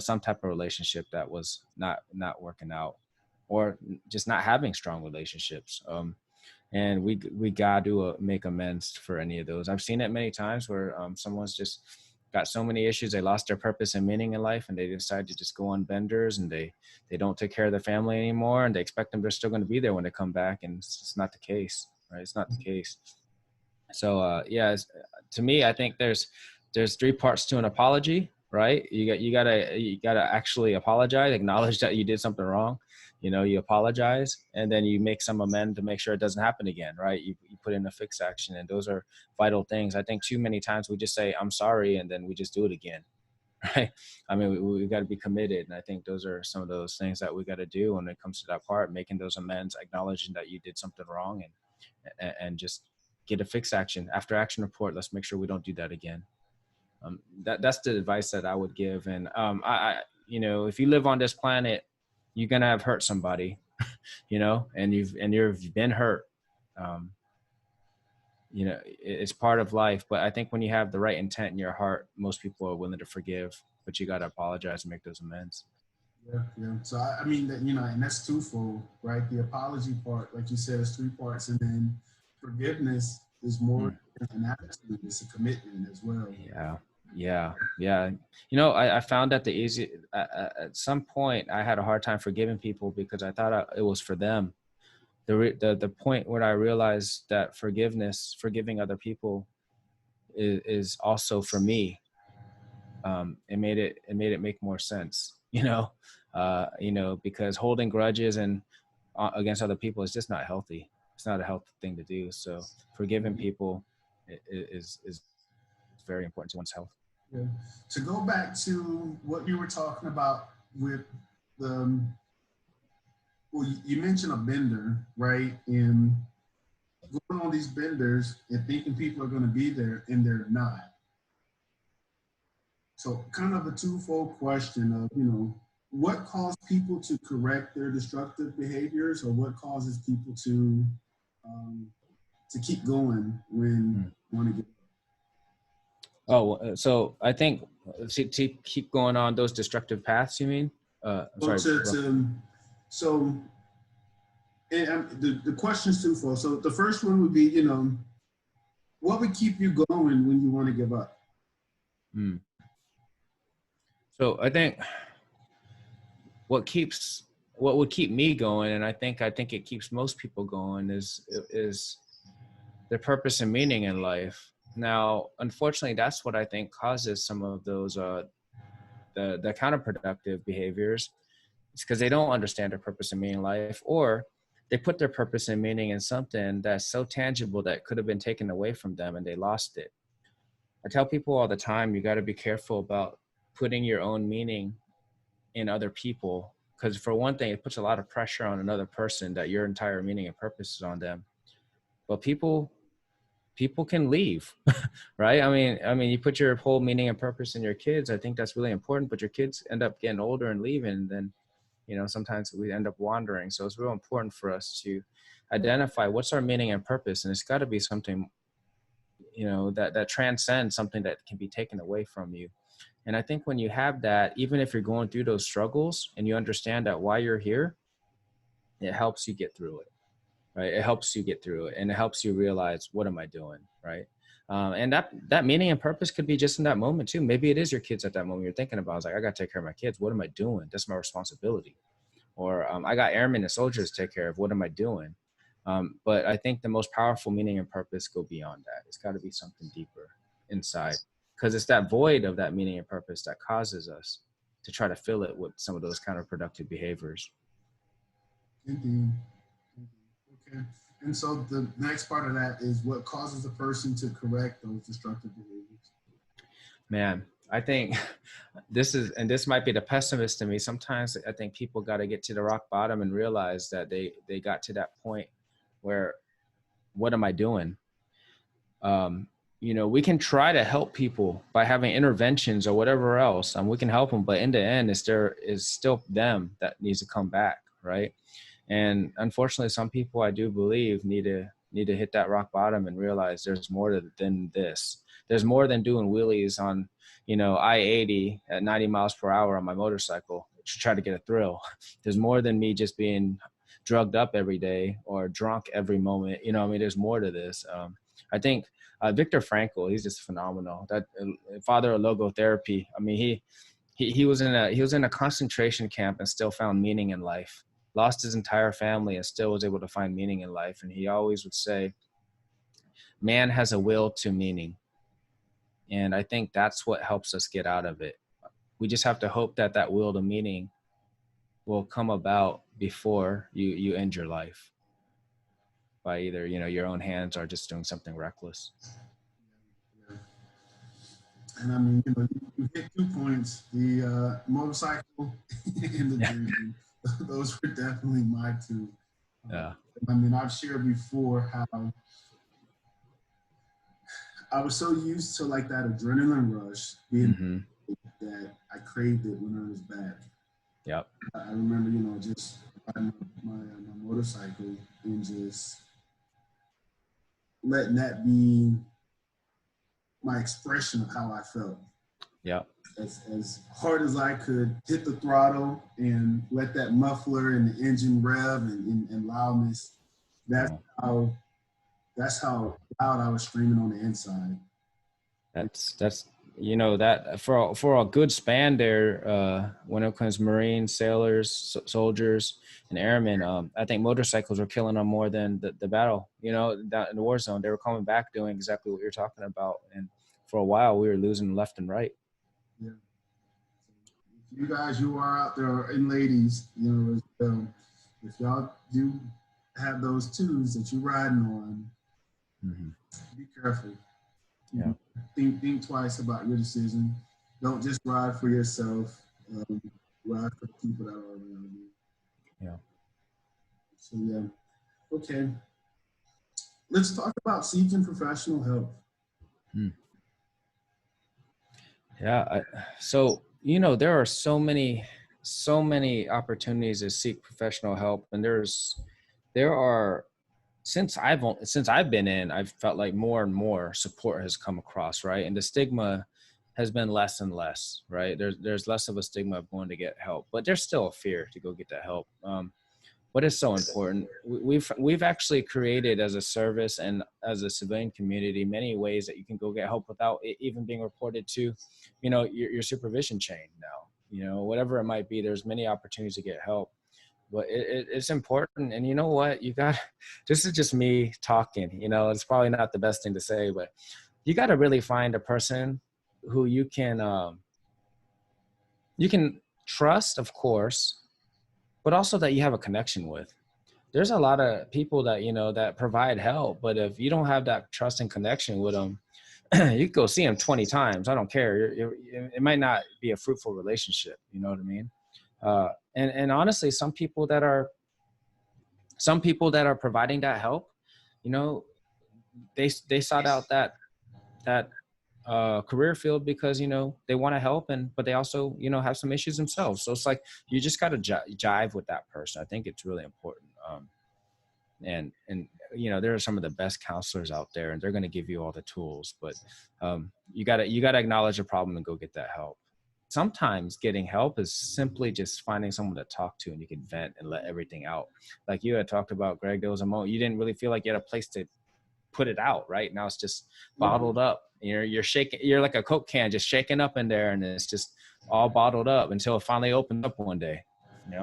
Some type of relationship that was not working out, or just not having strong relationships. And we got to make amends for any of those. I've seen it many times where someone's just got so many issues, they lost their purpose and meaning in life, and they decide to just go on benders, and they don't take care of their family anymore, and they expect them they're still going to be there when they come back, and it's just not the case, right? It's not the case. So yeah, to me, I think there's three parts to an apology, right? You gotta actually apologize, acknowledge that you did something wrong. You apologize, and then you make some amend to make sure it doesn't happen again, right? You put in a fix action, and those are vital things. I think too many times we just say, I'm sorry, and then we just do it again. Right. I mean, we got to be committed. And I think those are some of those things that we got to do when it comes to that part, making those amends, acknowledging that you did something wrong, and just get a fix action after action report. Let's make sure we don't do that again. That's the advice that I would give. And if you live on this planet, you're going to have hurt somebody, and you've been hurt. It's part of life, but I think when you have the right intent in your heart, most people are willing to forgive, but you got to apologize and make those amends. Yeah. So I mean that, and that's twofold, right? The apology part, like you said, is 3 parts, and then forgiveness is more than an attitude; it's a commitment as well. Yeah. I found that at some point I had a hard time forgiving people because I thought it was for them. The point where I realized that forgiving other people is also for me. It made it make more sense, because holding grudges and against other people is just not healthy. It's not a healthy thing to do. So forgiving people is very important to one's health. Yeah. To go back to what you were talking about with you mentioned a bender, right? And going on these benders and thinking people are going to be there and they're not. So kind of a twofold question of, what caused people to correct their destructive behaviors, or what causes people to keep going when you want to get. Oh, so I think to keep going on those destructive paths, you mean? I'm sorry. The question's twofold. So the first one would be, what would keep you going when you want to give up? So I think what would keep me going, and I think it keeps most people going, is the purpose and meaning in life. Now, unfortunately, that's what I think causes some of those the counterproductive behaviors. It's because they don't understand their purpose and meaning in life, or they put their purpose and meaning in something that's so tangible that could have been taken away from them and they lost it. I tell people all the time, you got to be careful about putting your own meaning in other people, because for one thing, it puts a lot of pressure on another person that your entire meaning and purpose is on them. But people can leave, right? I mean, you put your whole meaning and purpose in your kids. I think that's really important, but your kids end up getting older and leaving, and then sometimes we end up wandering. So it's real important for us to identify what's our meaning and purpose. And it's got to be something, that transcends something that can be taken away from you. And I think when you have that, even if you're going through those struggles and you understand that why you're here, it helps you get through it, right? It helps you get through it, and it helps you realize, what am I doing, right? And that meaning and purpose could be just in that moment too. Maybe it is your kids at that moment you're thinking about. It's like, I got to take care of my kids. What am I doing? That's my responsibility. Or I got airmen and soldiers to take care of. What am I doing? But I think the most powerful meaning and purpose go beyond that. It's got to be something deeper inside, because it's that void of that meaning and purpose that causes us to try to fill it with some of those counterproductive behaviors. Indeed. Okay. And so the next part of that is what causes a person to correct those destructive behaviors. Man, I think this might be the pessimist in me. Sometimes I think people got to get to the rock bottom and realize that they got to that point where, what am I doing? We can try to help people by having interventions or whatever else, and we can help them, but in the end, it's still them that needs to come back, right? And unfortunately, some people, I do believe, need to hit that rock bottom and realize there's more than this. There's more than doing wheelies on, I-80 at 90 miles per hour on my motorcycle to try to get a thrill. There's more than me just being drugged up every day or drunk every moment. There's more to this. I think Viktor Frankl, he's just phenomenal. That father of logotherapy. I mean, he was in a concentration camp and still found meaning in life. Lost his entire family and still was able to find meaning in life. And he always would say, man has a will to meaning. And I think that's what helps us get out of it. We just have to hope that will to meaning will come about before you end your life by either, your own hands or just doing something reckless. And I mean, you hit 2 points: the motorcycle and the drinking. Those were definitely my two. Yeah. I mean, I've shared before how I was so used to like that adrenaline rush being that I craved it when I was back. Yep. I remember, just riding my motorcycle and just letting that be my expression of how I felt. Yeah. As hard as I could, hit the throttle and let that muffler and the engine rev and loudness. That's how loud I was screaming on the inside. That's that for a good span there, when it comes to Marines, sailors, soldiers, and airmen, I think motorcycles were killing them more than the battle. Down in the war zone, they were coming back doing exactly what you're talking about, and for a while we were losing left and right. Yeah. You guys who are out there, and ladies, if y'all do have those twos that you're riding on, be careful. Yeah. Think twice about your decision. Don't just ride for yourself. Ride for the people that are around you. Yeah. So yeah. Okay. Let's talk about seeking professional help. Yeah. So there are so many opportunities to seek professional help, and there are since I've been in, I've felt like more and more support has come across, right? And the stigma has been less and less, right? There's less of a stigma of going to get help, but there's still a fear to go get that help. What is so important? We've actually created as a service and as a civilian community many ways that you can go get help without it even being reported to, your supervision chain now. Whatever it might be, there's many opportunities to get help. But it's important. And you know what? This is just me talking, it's probably not the best thing to say, but you got to really find a person who you can trust, of course, but also that you have a connection with. There's a lot of people that, that provide help, but if you don't have that trust and connection with them, you can go see them 20 times. I don't care. It might not be a fruitful relationship. You know what I mean? And honestly, some people that are providing that help, they sought out that career field because they want to help, but they also have some issues themselves. So it's like you just got to jive with that person. I think it's really important. And there are some of the best counselors out there, and they're going to give you all the tools, but you got to acknowledge a problem and go get that help. Sometimes getting help is simply just finding someone to talk to and you can vent and let everything out. Like you had talked about, Greg, there was a moment you didn't really feel like you had a place to put it out. Right now it's just bottled up. You're shaking, you're like a Coke can just shaking up in there, and it's just all bottled up until it finally opens up one day.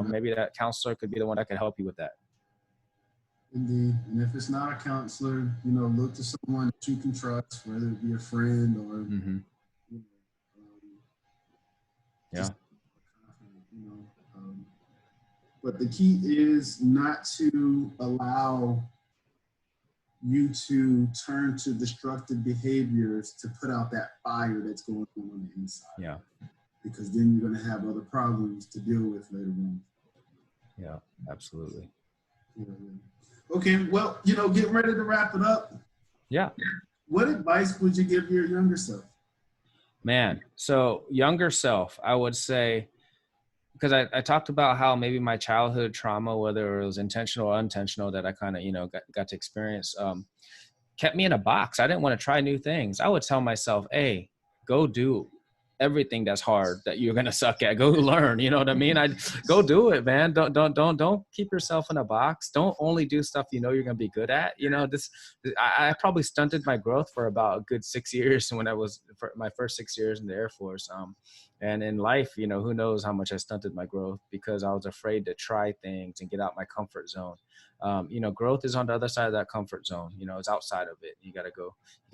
Maybe that counselor could be the one that could help you with that. Indeed. And if it's not a counselor, look to someone that you can trust, whether it be a friend or but the key is not to allow you to turn to destructive behaviors to put out that fire that's going on the inside. Yeah. Because then you're going to have other problems to deal with later on. Yeah, absolutely. Yeah. Okay, well, getting ready to wrap it up. Yeah. What advice would you give your younger self? Man, so younger self, I would say, because I talked about how maybe my childhood trauma, whether it was intentional or unintentional, that I kind of, got to experience, kept me in a box. I didn't want to try new things. I would tell myself, hey, go do everything that's hard that you're going to suck at. Go learn, you know what I mean? I'd go do it, man. Don't keep yourself in a box. Don't only do stuff you're going to be good at. I probably stunted my growth for about a good 6 years when I was for my first 6 years in the Air Force. And in life, you know, who knows how much I stunted my growth because I was afraid to try things and get out my comfort zone. You know, growth is on the other side of that comfort zone. You know, it's outside of it. You got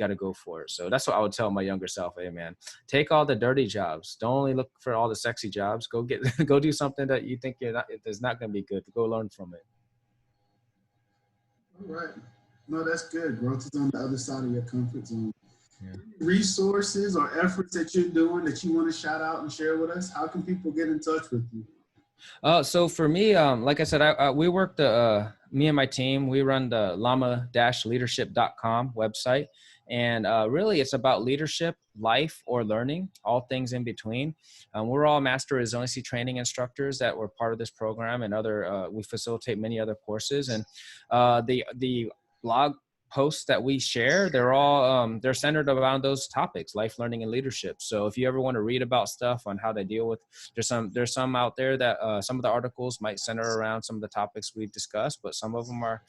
to go for it. So that's what I would tell my younger self. Hey man, take all the dirty jobs. Don't only look for all the sexy jobs. Go get, go do something that you think is not going to be good. Go learn from it. All right. No, that's good. Growth is on the other side of your comfort zone. Yeah. Resources or efforts that you're doing that you want to shout out and share with us? How can people get in touch with you? So for me, like I said, we work me and my team, we run the llama-leadership.com website. And really it's about leadership, life, or learning, all things in between. We're all master resiliency training instructors that were part of this program, and we facilitate many other courses. And the blog posts that we share, they're all they're centered around those topics, life, learning, and leadership. So if you ever want to read about stuff on how they deal with, there's some out there that some of the articles might center around some of the topics we've discussed, but some of them are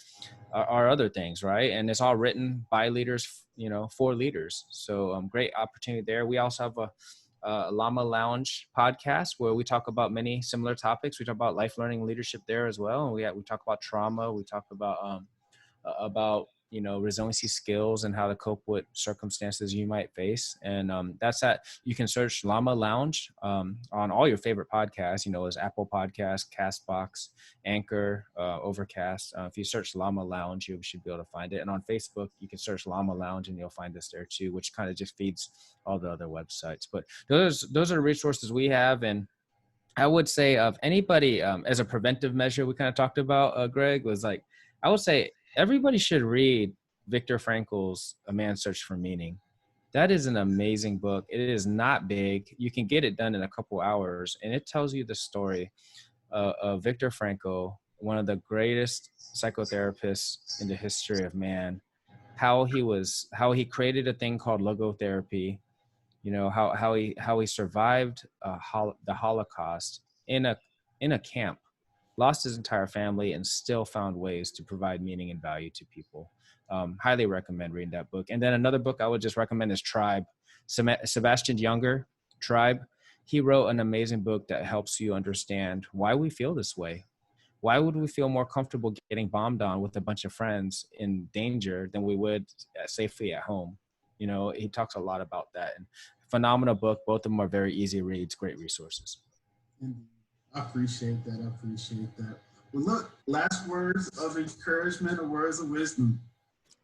other things, right? And it's all written by leaders, you know, for leaders. So great opportunity there. We also have a Llama Lounge podcast where we talk about many similar topics. We talk about life, learning, and leadership there as well. And we talk about trauma. We talk about you know, resiliency skills and how to cope with circumstances you might face. And that's that. You can search Llama Lounge on all your favorite podcasts, you know, as Apple Podcasts, Castbox, Anchor, Overcast. If you search Llama Lounge, you should be able to find it. And on Facebook, you can search Llama Lounge and you'll find us there too, which kind of just feeds all the other websites. But those are resources we have. And I would say of anybody as a preventive measure, we kind of talked about, Greg, was like, I would say everybody should read Viktor Frankl's A Man's Search for Meaning. That is an amazing book. It is not big. You can get it done in a couple hours, and it tells you the story of Viktor Frankl, one of the greatest psychotherapists in the history of man, how he created a thing called logotherapy, you know, how he survived the Holocaust in a camp, lost his entire family, and still found ways to provide meaning and value to people. Highly recommend reading that book. And then another book I would just recommend is Tribe. Sebastian Junger, Tribe. He wrote an amazing book that helps you understand why we feel this way. Why would we feel more comfortable getting bombed on with a bunch of friends in danger than we would safely at home? You know, he talks a lot about that. And phenomenal book. Both of them are very easy reads, great resources. I appreciate that. Well, look, last words of encouragement or words of wisdom.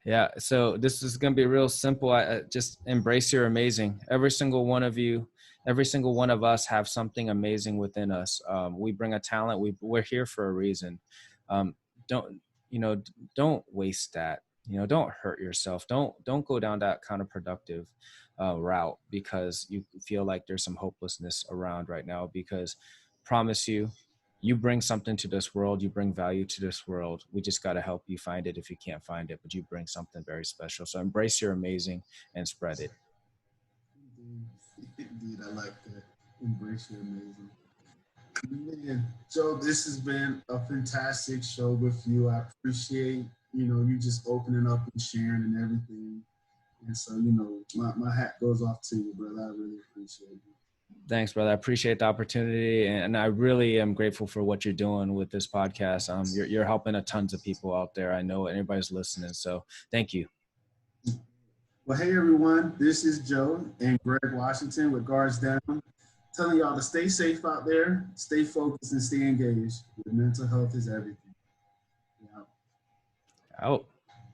Yeah. So this is going to be real simple. I just embrace your amazing. Every single one of you, every single one of us have something amazing within us. We bring a talent. We're here for a reason. Don't waste that. You know, don't hurt yourself. Don't go down that counterproductive route because you feel like there's some hopelessness around right now. Because promise you, you bring something to this world. You bring value to this world. We just got to help you find it if you can't find it. But you bring something very special. So embrace your amazing and spread it. Indeed, I like that. Embrace your amazing. Man, Joe, this has been a fantastic show with you. I appreciate, you know, you just opening up and sharing and everything. And so, you know, my hat goes off to you, brother. I really appreciate it. Thanks, brother. I appreciate the opportunity. And I really am grateful for what you're doing with this podcast. You're helping a tons of people out there. I know everybody's listening. So thank you. Well, hey, everyone. This is Joe and Greg Washington with Guards Down, telling y'all to stay safe out there, stay focused, and stay engaged. Mental health is everything. Out.